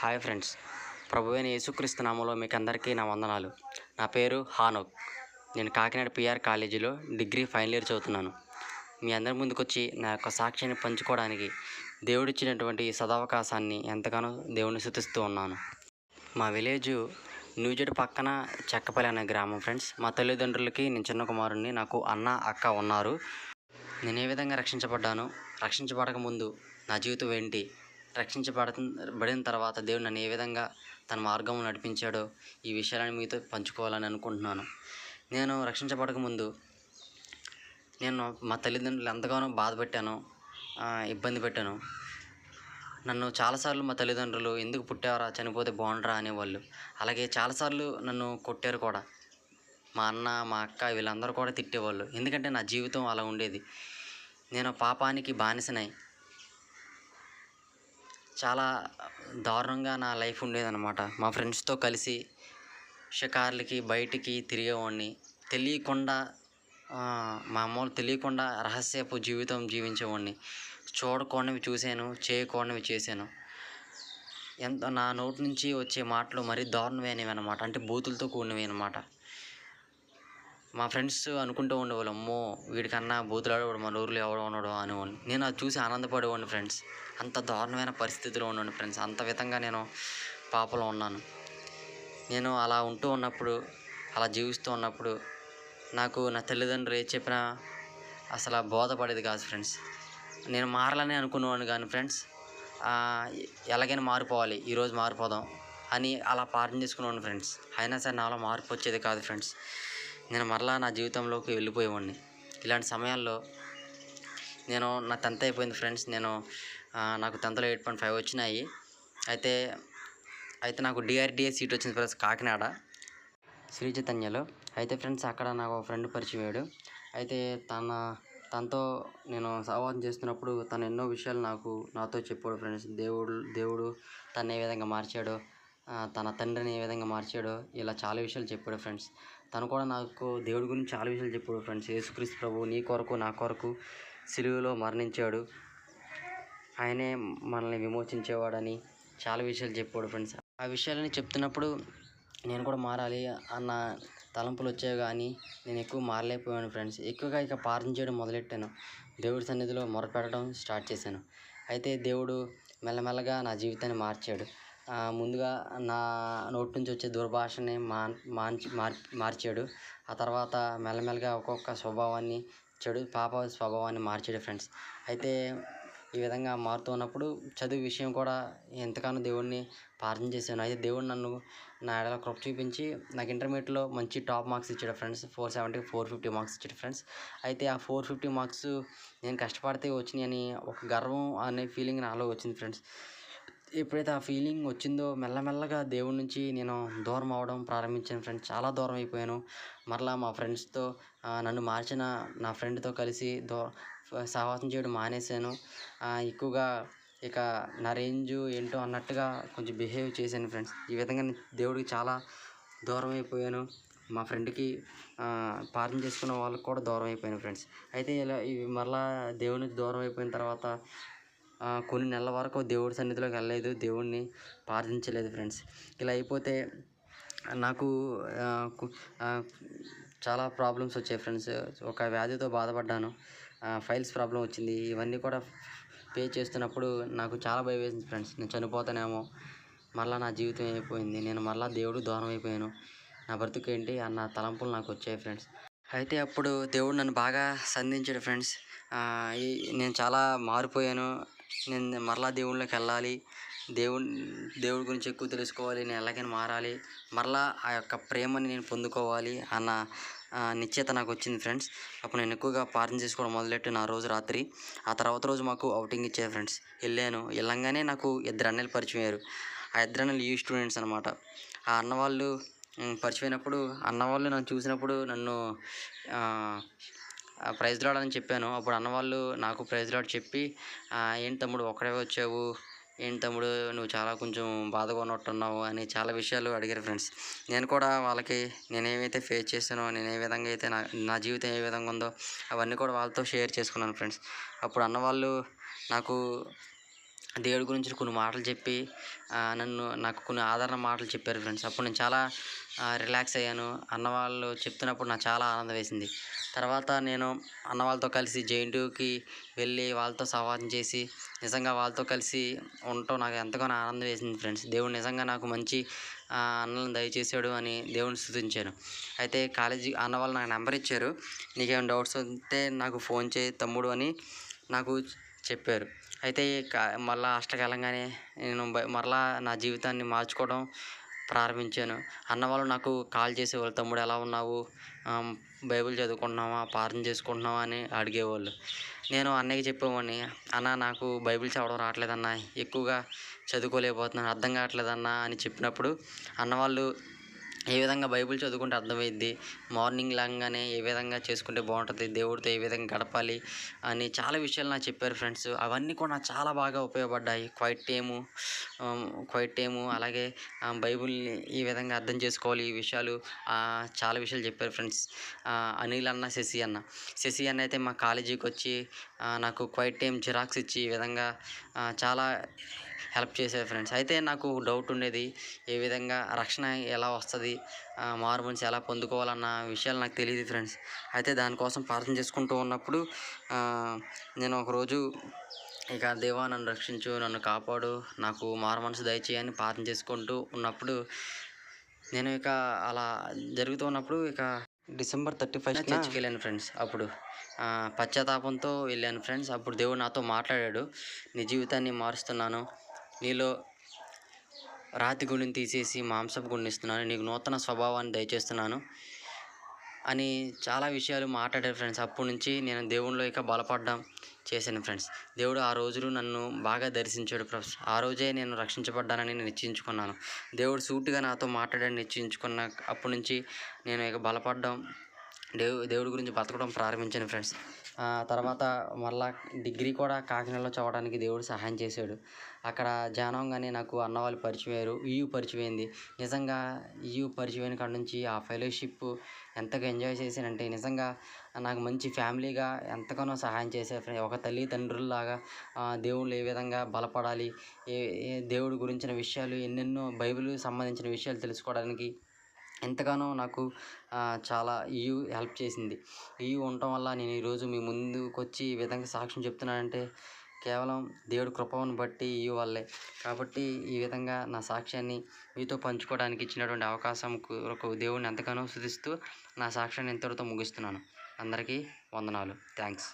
Hi friends, ప్రభువైన యేసుక్రీస్తు నామములో మీకు అందరికీ నా వందనాలు. నా పేరు హానోక్. నేను కాకినాడ పిఆర్ కాలేజీలో డిగ్రీ ఫైనల్ ఇయర్ చదువుతున్నాను. మీ అందరి ముందుకొచ్చి నా యొక్క సాక్ష్యాన్ని పంచుకోవడానికి దేవుడిచ్చినటువంటి సదవకాశాన్ని ఎంతగానో దేవుని స్తుతిస్తూ ఉన్నాను. మా విలేజు న్యూజెడ్ పక్కన చెక్కపల్లి అనే గ్రామం ఫ్రెండ్స్. మా తల్లిదండ్రులకి నేను చిన్న కుమారుణ్ణి. నాకు అన్న అక్క ఉన్నారు. నేను ఏ విధంగా రక్షించబడ్డాను, రక్షించబడక ముందు నా జీవితం ఏంటి, బడిన తర్వాత దేవుడు నన్ను ఏ విధంగా తన మార్గంలో నడిపించాడో ఈ విషయాలను మీతో పంచుకోవాలని అనుకుంటున్నాను. నేను రక్షించబడక ముందు నేను మా తల్లిదండ్రులు ఎంతగానో బాధ పెట్టాను, ఇబ్బంది పెట్టాను. నన్ను చాలాసార్లు మా తల్లిదండ్రులు ఎందుకు పుట్టావరా, చనిపోతే బాగుండరా అనేవాళ్ళు. అలాగే చాలాసార్లు నన్ను కొట్టారు కూడా. మా అన్న మా అక్క వీళ్ళందరూ కూడా తిట్టేవాళ్ళు. ఎందుకంటే నా జీవితం అలా ఉండేది. నేను పాపానికి బానిసనై చాలా దారుణంగా నా లైఫ్ ఉండేదన్నమాట. మా ఫ్రెండ్స్తో కలిసి షికార్లకి బయటికి తిరిగేవాడిని. తెలియకుండా మా అమ్మోళ్ళు తెలియకుండా రహస్యపు జీవితం జీవించేవాడిని. చూడకూడనివి చూశాను, చేయకూడనివి చేశాను. నా నోటి నుంచి వచ్చే మాటలు మరీ దారుణమైనవి అన్నమాట. అంటే బూతులతో కూడినవి అన్నమాట. మా ఫ్రెండ్స్ అనుకుంటూ ఉండేవాళ్ళు, అమ్మో వీడికన్నా బూతులాడేవాడు మన ఊరిలో ఎవడో ఉన్నాడు అనేవాడిని. నేను అది చూసి ఆనందపడేవాడిని ఫ్రెండ్స్. అంత దారుణమైన పరిస్థితిలో ఉన్నాను ఫ్రెండ్స్. అంత విధంగా నేను పాపలో ఉన్నాను. నేను అలా ఉంటూ ఉన్నప్పుడు, అలా జీవిస్తూ ఉన్నప్పుడు నాకు నా తల్లిదండ్రులు ఏది చెప్పినా అసలు బోధపడేది కాదు ఫ్రెండ్స్. నేను మారాలని అనుకునేవాడిని కానీ ఫ్రెండ్స్, ఎలాగైనా మారిపోవాలి, ఈరోజు మారిపోదాం అని అలా ప్రార్థన చేసుకునేవాడిని ఫ్రెండ్స్. అయినా సరే నాలో మార్పు వచ్చేది కాదు ఫ్రెండ్స్. నేను మరలా నా జీవితంలోకి వెళ్ళిపోయేవాడిని. ఇలాంటి సమయాల్లో నా 10th అయిపోయింది ఫ్రెండ్స్. నాకు 10thలో 8.5 వచ్చినాయి. అయితే నాకు డిఆర్డిఏ సీట్ వచ్చింది ఫ్రెండ్స్, కాకినాడ శ్రీ చైతన్యలో. అయితే ఫ్రెండ్స్ అక్కడ నాకు ఒక ఫ్రెండ్ పరిచయం అయ్యాడు. అయితే తనతో నేను సహవాసం చేస్తున్నప్పుడు తను ఎన్నో విషయాలు నాతో చెప్పాడు ఫ్రెండ్స్. దేవుడు తను ఏ విధంగా మార్చాడో, తన తండ్రిని ఏ విధంగా మార్చాడో, ఇలా చాలా విషయాలు చెప్పాడు ఫ్రెండ్స్. తను కూడా నాకు దేవుడి గురించి చాలా విషయాలు చెప్పాడు ఫ్రెండ్స్. యేసుక్రీస్తు ప్రభువు నీ కొరకు నా కొరకు సిలువలో మరణించాడు, ఆయనే మనల్ని విమోచించేవాడని చాలా విషయాలు చెప్పాడు ఫ్రెండ్స్. ఆ విషయాలని చెప్తున్నప్పుడు నేను కూడా మారాలి అన్న తలంపులు వచ్చాయి, కానీ నేను ఎక్కువ మారలేకపోయాను ఫ్రెండ్స్. ఎక్కువగా ఇక ప్రార్థన చేయడం మొదలెట్టాను. దేవుడి సన్నిధిలో మొరపెట్టడం స్టార్ట్ చేశాను. అయితే దేవుడు మెల్లమెల్లగా నా జీవితాన్ని మార్చాడు. ముందుగా నా నోటి నుంచి వచ్చే దుర్భాషని మార్చాడు. ఆ తర్వాత మెల్లమెల్లగా ఒక్కొక్క స్వభావాన్ని, పాప స్వభావాన్ని మార్చాడు ఫ్రెండ్స్. అయితే ఈ విధంగా మారుతూ ఉన్నప్పుడు చదువు విషయం కూడా ఎంతగానో దేవుడిని ప్రార్థన చేశాను. అయితే దేవుడు నా ఎడల కృప చూపించి నాకు ఇంటర్మీడియట్లో మంచి టాప్ మార్క్స్ ఇచ్చాడు ఫ్రెండ్స్. 470కి 450 మార్క్స్ ఇచ్చాడు ఫ్రెండ్స్. అయితే ఆ 450 మార్క్స్ నేను కష్టపడితే వచ్చినాయని ఒక గర్వం అనే ఫీలింగ్ నాలో వచ్చింది ఫ్రెండ్స్. ఎప్పుడైతే ఆ ఫీలింగ్ వచ్చిందో మెల్లమెల్లగా దేవుడి నుంచి నేను దూరం అవ్వడం ప్రారంభించాను ఫ్రెండ్స్. చాలా దూరం అయిపోయాను. మరలా మా ఫ్రెండ్స్తో, నన్ను మార్చిన నా ఫ్రెండ్తో కలిసి సహవాసం చేయడం మానేశాను. ఎక్కువగా ఇక నా రేంజు ఏంటో అన్నట్టుగా కొంచెం బిహేవ్ చేశాను ఫ్రెండ్స్. ఈ విధంగా దేవుడికి చాలా దూరం అయిపోయాను. మా ఫ్రెండ్కి ప్రార్థన చేసుకున్న వాళ్ళకి కూడా దూరం అయిపోయాను ఫ్రెండ్స్. అయితే ఇలా మరలా దేవునికి దూరం అయిపోయిన తర్వాత కొన్ని నెలల వరకు దేవుడి సన్నిధిలోకి వెళ్ళలేదు, దేవుడిని ప్రార్థించలేదు ఫ్రెండ్స్. ఇలా అయిపోతే నాకు చాలా ప్రాబ్లమ్స్ వచ్చాయి ఫ్రెండ్స్. ఒక వ్యాధితో బాధపడ్డాను, ఫైల్స్ ప్రాబ్లం వచ్చింది. ఇవన్నీ కూడా పే చేస్తున్నప్పుడు నాకు చాలా భయం వేసింది ఫ్రెండ్స్. నేను చనిపోతానేమో, మరలా నా జీవితం అయిపోయింది, నేను మరలా దేవుడు దూరం అయిపోయాను, నా బ్రతుకు ఏంటి అన్న తలంపులు నాకు వచ్చాయి ఫ్రెండ్స్. అయితే అప్పుడు దేవుడు నన్ను బాగా సంధించాడు ఫ్రెండ్స్. నేను చాలా మారిపోయాను. నేను మరలా దేవుళ్ళకి వెళ్ళాలి, దేవుడి గురించి ఎక్కువ తెలుసుకోవాలి, నేను ఎలాగైనా మారాలి, మరలా ఆ యొక్క ప్రేమని నేను పొందుకోవాలి అన్న నిశ్చయత నాకు వచ్చింది ఫ్రెండ్స్. అప్పుడు నేను ఎక్కువగా ప్రార్థన చేసుకోవడం మొదలెట్టాను ఆ రోజు రాత్రి. ఆ తర్వాత రోజు మాకు అవుటింగ్ ఇచ్చారు ఫ్రెండ్స్. వెళ్ళంగానే నాకు 2 అన్నలు పరిచయం అయ్యారు. ఆ 2 అన్నలు ఈ స్టూడెంట్స్ అనమాట. ఆ అన్నవాళ్ళు పరిచయమైనప్పుడు అన్నవాళ్ళు నన్ను చూసినప్పుడు నన్ను ప్రైజ్ లార్డ్ అని చెప్పాను. అప్పుడు అన్నవాళ్ళు నాకు ప్రైజ్ లార్డ్ చెప్పి, ఏంటి తమ్ముడు ఒక్కడే వచ్చావు, ఏంటి తమ్ముడు నువ్వు చాలా కొంచెం బాధగా ఉన్నట్టున్నావు అని చాలా విషయాలు అడిగారు ఫ్రెండ్స్. నేను కూడా వాళ్ళకి నేనేమైతే ఫేస్ చేశానో, నేను ఏ విధంగా అయితే నా జీవితం ఏ విధంగా ఉందో అవన్నీ కూడా వాళ్ళతో షేర్ చేసుకున్నాను ఫ్రెండ్స్. అప్పుడు అన్నవాళ్ళు నాకు దేవుడి గురించి కొన్ని మాటలు చెప్పి నాకు కొన్ని ఆదరణ మాటలు చెప్పారు ఫ్రెండ్స్. అప్పుడు నేను చాలా రిలాక్స్ అయ్యాను. అన్నవాళ్ళు చెప్తున్నప్పుడు నాకు చాలా ఆనందం వేసింది. తర్వాత నేను అన్నవాళ్ళతో కలిసి జేఎన్‌టీయూకి వెళ్ళి వాళ్ళతో సంవాదం చేసి నిజంగా వాళ్ళతో కలిసి ఉండటం నాకు ఎంతగానో ఆనందం వేసింది ఫ్రెండ్స్. దేవుడు నిజంగా నాకు మంచి అన్నలను దయచేశాడు అని దేవుడిని స్తుతించాను. అయితే కాలేజీ అన్నవాళ్ళు నాకు నెంబర్ ఇచ్చారు. నీకేమైనా డౌట్స్ ఉంటే నాకు ఫోన్ చేయి తమ్ముడు అని నాకు చెప్పారు. అయితే మళ్ళా హాస్టల్‌కి వెళ్ళంగానే నేను మరలా నా జీవితాన్ని మార్చుకోవడం ప్రారంభించాను. అన్నవాళ్ళు నాకు కాల్ చేసేవాళ్ళు, "తమ్ముడు ఎలా ఉన్నావు? బైబిల్ చదువుకుంటున్నావా? ప్రార్థన చేసుకుంటున్నావా?" అని అడిగేవాళ్ళు. నేను అన్నయ్యకి చెప్పేవాడిని, "అన్న నాకు బైబిల్ చదవడం రావట్లేదన్న. ఎక్కువగా చదువుకోలేకపోతున్నాను. అర్థం కావట్లేదన్న" అని చెప్పినప్పుడు అన్నవాళ్ళు ఏ విధంగా బైబిల్ చదువుకుంటే అర్థమైద్ది, మార్నింగ్ లేవగానే ఏ విధంగా చేసుకుంటే బాగుంటుంది, దేవుడితో ఏ విధంగా గడపాలి అని చాలా విషయాలు నాకు చెప్పారు ఫ్రెండ్స్. అవన్నీ కూడా నాకు చాలా బాగా ఉపయోగపడ్డాయి. క్వైట్ టైము అలాగే బైబిల్ని ఈ విధంగా అర్థం చేసుకోవాలి ఈ విషయాలు చాలా విషయాలు చెప్పారు ఫ్రెండ్స్. అనిల్ అన్న, శశి అన్న అయితే మా కాలేజీకి వచ్చి నాకు క్వైట్ టైం జిరాక్స్ ఇచ్చి ఈ విధంగా చాలా హెల్ప్ చేశారు ఫ్రెండ్స్. అయితే నాకు డౌట్ ఉండేది, ఏ విధంగా రక్షణ ఎలా వస్తుంది, మారుమనసు ఎలా పొందుకోవాలన్న విషయాలు నాకు తెలియదు ఫ్రెండ్స్. అయితే దానికోసం ప్రార్థన చేసుకుంటూ ఉన్నప్పుడు నేను ఒకరోజు ఇక దేవా నన్ను రక్షించు, నన్ను కాపాడు, నాకు మారుమనసు దయచేయని ప్రార్థన చేసుకుంటూ ఉన్నప్పుడు నేను ఇక అలా జరుగుతూ ఉన్నప్పుడు డిసెంబర్ 31 చర్చికి వెళ్ళాను ఫ్రెండ్స్. అప్పుడు పశ్చాత్తాపంతో వెళ్ళాను ఫ్రెండ్స్. అప్పుడు దేవుడు నాతో మాట్లాడాడు, నీ జీవితాన్ని మారుస్తున్నాను, నీలో రాతి గుండెని తీసేసి మాంసపు గుండెని ఇస్తున్నాను, నీకు నూతన స్వభావాన్ని దయచేస్తున్నాను అని చాలా విషయాలు మాట్లాడారు ఫ్రెండ్స్. అప్పటి నుంచి నేను దేవునిలో ఇక బలపడ్డం చేశాను ఫ్రెండ్స్. దేవుడు ఆ రోజులు నన్ను బాగా దర్శించాడు ఫ్రెండ్స్. ఆ రోజే నేను రక్షించబడ్డానని నేను నిశ్చయించుకున్నాను. దేవుడు సూటిగా నాతో మాట్లాడాడని నిశ్చయించుకున్న అప్పటి నుంచి నేను ఇక బలపడ్డం, దేవుడి గురించి బతకడం ప్రారంభించాను ఫ్రెండ్స్. తర్వాత మళ్ళా డిగ్రీ కూడా కాకినాడలో చదవడానికి దేవుడు సహాయం చేశాడు. అక్కడ జాయిన్ అవ్వగానే నాకు అన్నవాళ్ళు పరిచయం అయ్యారు. ఈయూ పరిచయం అయింది. నిజంగా ఈయూ పరిచయం అయిన కాడ నుంచి ఆ ఫెలోషిప్ ఎంతగా ఎంజాయ్ చేశానంటే నిజంగా నాకు మంచి ఫ్యామిలీగా ఎంతగానో సహాయం చేశారు. ఒక తల్లిదండ్రుల్లాగా దేవుళ్ళు ఏ విధంగా బలపడాలి, ఏ ఏ దేవుడి గురించిన విషయాలు ఎన్నెన్నో బైబిల్‌కి సంబంధించిన విషయాలు తెలుసుకోవడానికి ఎంతగానో నాకు చాలా ఈయూ హెల్ప్ చేసింది. ఈయూ ఉండటం వల్ల నేను ఈరోజు మీ ముందుకొచ్చి ఈ విధంగా సాక్ష్యం చెప్తున్నానంటే కేవలం దేవుడి కృపను బట్టి ఈయూ వల్లే. కాబట్టి ఈ విధంగా నా సాక్ష్యాన్ని మీతో పంచుకోవడానికి ఇచ్చినటువంటి అవకాశం కొరకు దేవుడిని ఎంతగానో స్తుతిస్తూ నా సాక్ష్యాన్ని ఇంతటితో ముగిస్తున్నాను. అందరికీ వందనాలు. థ్యాంక్స్.